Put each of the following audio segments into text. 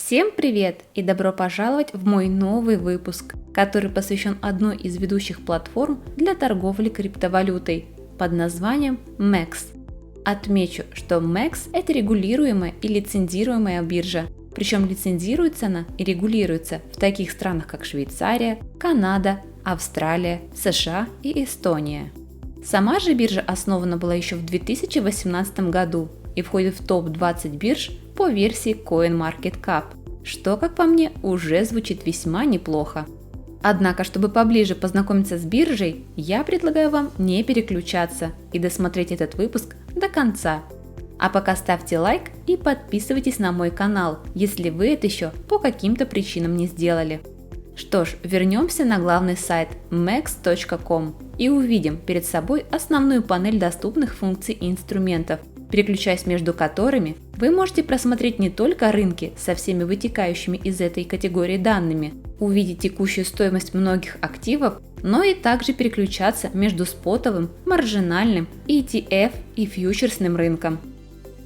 Всем привет и добро пожаловать в мой новый выпуск, который посвящен одной из ведущих платформ для торговли криптовалютой под названием MEXC. Отмечу, что MEXC – это регулируемая и лицензируемая биржа, причем лицензируется она и регулируется в таких странах, как Швейцария, Канада, Австралия, США и Эстония. Сама же биржа основана была еще в 2018 году и входит в топ-20 бирж по версии CoinMarketCap, что, как по мне, уже звучит весьма неплохо. Однако, чтобы поближе познакомиться с биржей, я предлагаю вам не переключаться и досмотреть этот выпуск до конца. А пока ставьте лайк и подписывайтесь на мой канал, если вы это еще по каким-то причинам не сделали. Что ж, вернемся на главный сайт mex.com и увидим перед собой основную панель доступных функций и инструментов, переключаясь между которыми вы можете просмотреть не только рынки со всеми вытекающими из этой категории данными, увидеть текущую стоимость многих активов, но и также переключаться между спотовым, маржинальным, ETF и фьючерсным рынком.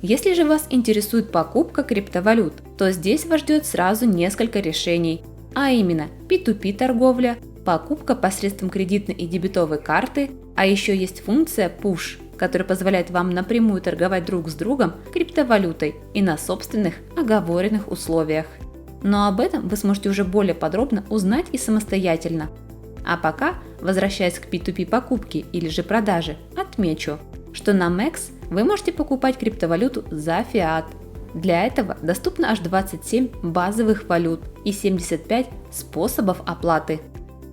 Если же вас интересует покупка криптовалют, то здесь вас ждет сразу несколько решений, а именно P2P торговля, покупка посредством кредитной и дебетовой карты, а еще есть функция Push, которая позволяет вам напрямую торговать друг с другом криптовалютой и на собственных оговоренных условиях. Но об этом вы сможете уже более подробно узнать и самостоятельно. А пока, возвращаясь к P2P покупке или же продаже, отмечу, что на MEXC вы можете покупать криптовалюту за фиат. Для этого доступно аж 27 базовых валют и 75 способов оплаты.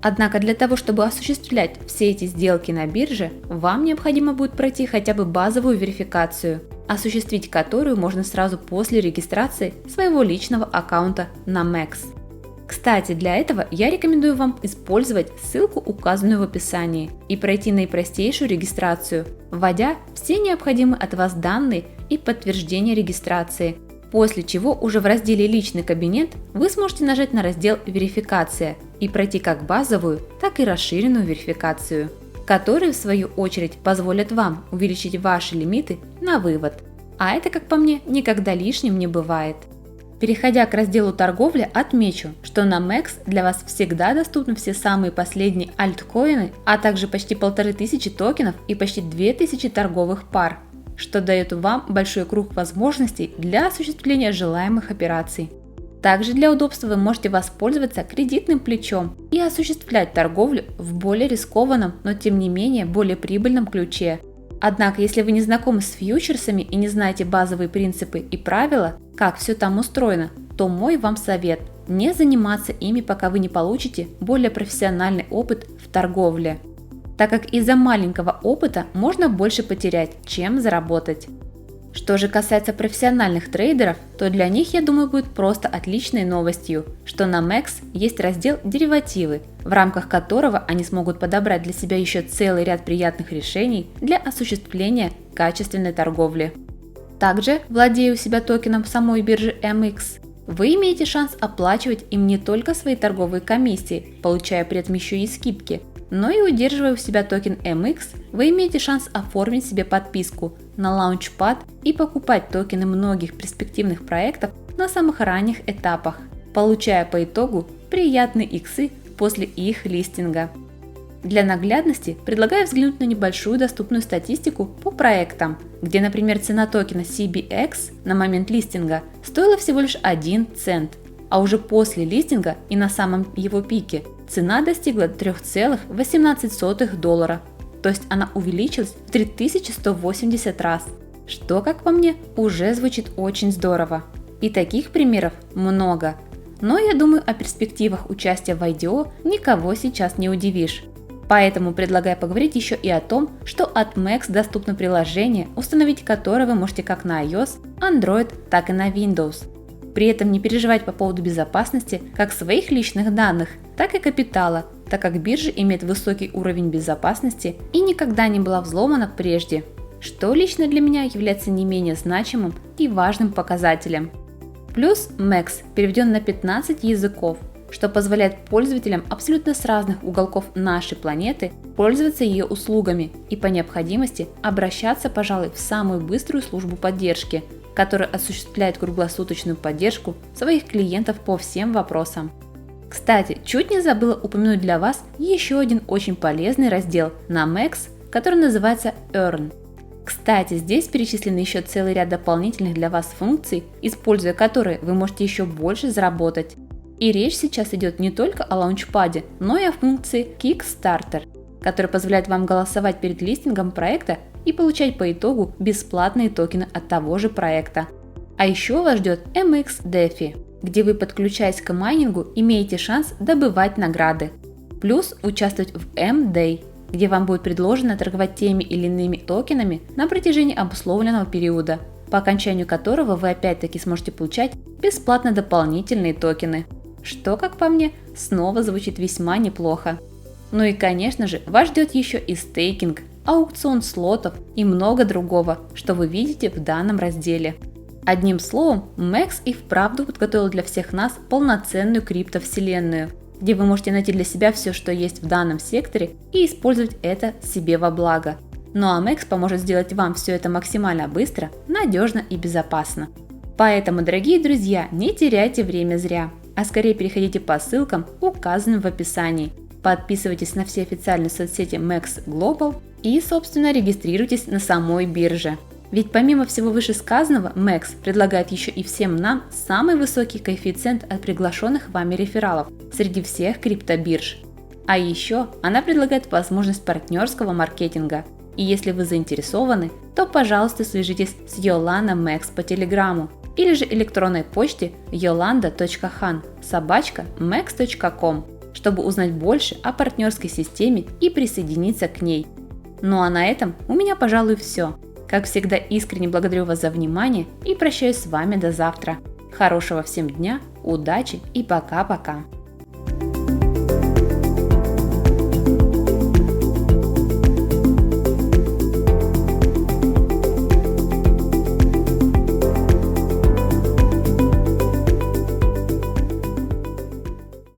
Однако для того, чтобы осуществлять все эти сделки на бирже, вам необходимо будет пройти хотя бы базовую верификацию, осуществить которую можно сразу после регистрации своего личного аккаунта на MEXC. Кстати, для этого я рекомендую вам использовать ссылку, указанную в описании, и пройти наипростейшую регистрацию, вводя все необходимые от вас данные и подтверждение регистрации, после чего уже в разделе «Личный кабинет» вы сможете нажать на раздел «Верификация» и пройти как базовую, так и расширенную верификацию, которые в свою очередь позволят вам увеличить ваши лимиты на вывод. А это, как по мне, никогда лишним не бывает. Переходя к разделу торговли, отмечу, что на MEXC для вас всегда доступны все самые последние альткоины, а также почти 1500 токенов и почти 2000 торговых пар, что дает вам большой круг возможностей для осуществления желаемых операций. Также для удобства вы можете воспользоваться кредитным плечом и осуществлять торговлю в более рискованном, но тем не менее более прибыльном ключе. Однако, если вы не знакомы с фьючерсами и не знаете базовые принципы и правила, как все там устроено, то мой вам совет – не заниматься ими, пока вы не получите более профессиональный опыт в торговле, так как из-за маленького опыта можно больше потерять, чем заработать. Что же касается профессиональных трейдеров, то для них, я думаю, будет просто отличной новостью, что на MEXC есть раздел «Деривативы», в рамках которого они смогут подобрать для себя еще целый ряд приятных решений для осуществления качественной торговли. Также, владея у себя токеном самой биржи MX, вы имеете шанс оплачивать им не только свои торговые комиссии, получая при этом еще и скидки, но и удерживая у себя токен MX, вы имеете шанс оформить себе подписку на Launchpad и покупать токены многих перспективных проектов на самых ранних этапах, получая по итогу приятные иксы после их листинга. Для наглядности предлагаю взглянуть на небольшую доступную статистику по проектам, где, например, цена токена CBX на момент листинга стоила всего лишь 1 цент, а уже после листинга и на самом его пике цена достигла $3,18, то есть она увеличилась в 3180 раз, что, как по мне, уже звучит очень здорово. И таких примеров много. Но я думаю, о перспективах участия в IDO никого сейчас не удивишь. Поэтому предлагаю поговорить еще и о том, что от MEXC доступно приложение, установить которое вы можете как на iOS, Android, так и на Windows. При этом не переживать по поводу безопасности как своих личных данных, так и капитала, так как биржа имеет высокий уровень безопасности и никогда не была взломана прежде, что лично для меня является не менее значимым и важным показателем. Плюс MEXC переведен на 15 языков, что позволяет пользователям абсолютно с разных уголков нашей планеты пользоваться ее услугами и по необходимости обращаться, пожалуй, в самую быструю службу поддержки, который осуществляет круглосуточную поддержку своих клиентов по всем вопросам. Кстати, чуть не забыла упомянуть для вас еще один очень полезный раздел на Max, который называется Earn. Кстати, здесь перечислены еще целый ряд дополнительных для вас функций, используя которые вы можете еще больше заработать. И речь сейчас идет не только о лаунчпаде, но и о функции Kickstarter, которая позволяет вам голосовать перед листингом проекта и получать по итогу бесплатные токены от того же проекта. А еще вас ждет MX DeFi, где вы, подключаясь к майнингу, имеете шанс добывать награды. Плюс участвовать в M-Day, где вам будет предложено торговать теми или иными токенами на протяжении обусловленного периода, по окончанию которого вы опять-таки сможете получать бесплатно дополнительные токены. Что, как по мне, снова звучит весьма неплохо. Ну и, конечно же, вас ждет еще и стейкинг, аукцион слотов и много другого, что вы видите в данном разделе. Одним словом, Max и вправду подготовил для всех нас полноценную криптовселенную, где вы можете найти для себя все, что есть в данном секторе, и использовать это себе во благо. Ну а Max поможет сделать вам все это максимально быстро, надежно и безопасно. Поэтому, дорогие друзья, не теряйте время зря, а скорее переходите по ссылкам, указанным в описании. Подписывайтесь на все официальные соцсети Max Global и, собственно, регистрируйтесь на самой бирже. Ведь помимо всего вышесказанного, Max предлагает еще и всем нам самый высокий коэффициент от приглашенных вами рефералов среди всех криптобирж. А еще она предлагает возможность партнерского маркетинга. И если вы заинтересованы, то, пожалуйста, свяжитесь с Yolanda Max по телеграмму или же электронной почте yolanda.han@max.com, чтобы узнать больше о партнерской системе и присоединиться к ней. Ну а на этом у меня, пожалуй, все. Как всегда, искренне благодарю вас за внимание и прощаюсь с вами до завтра. Хорошего всем дня, удачи и пока-пока!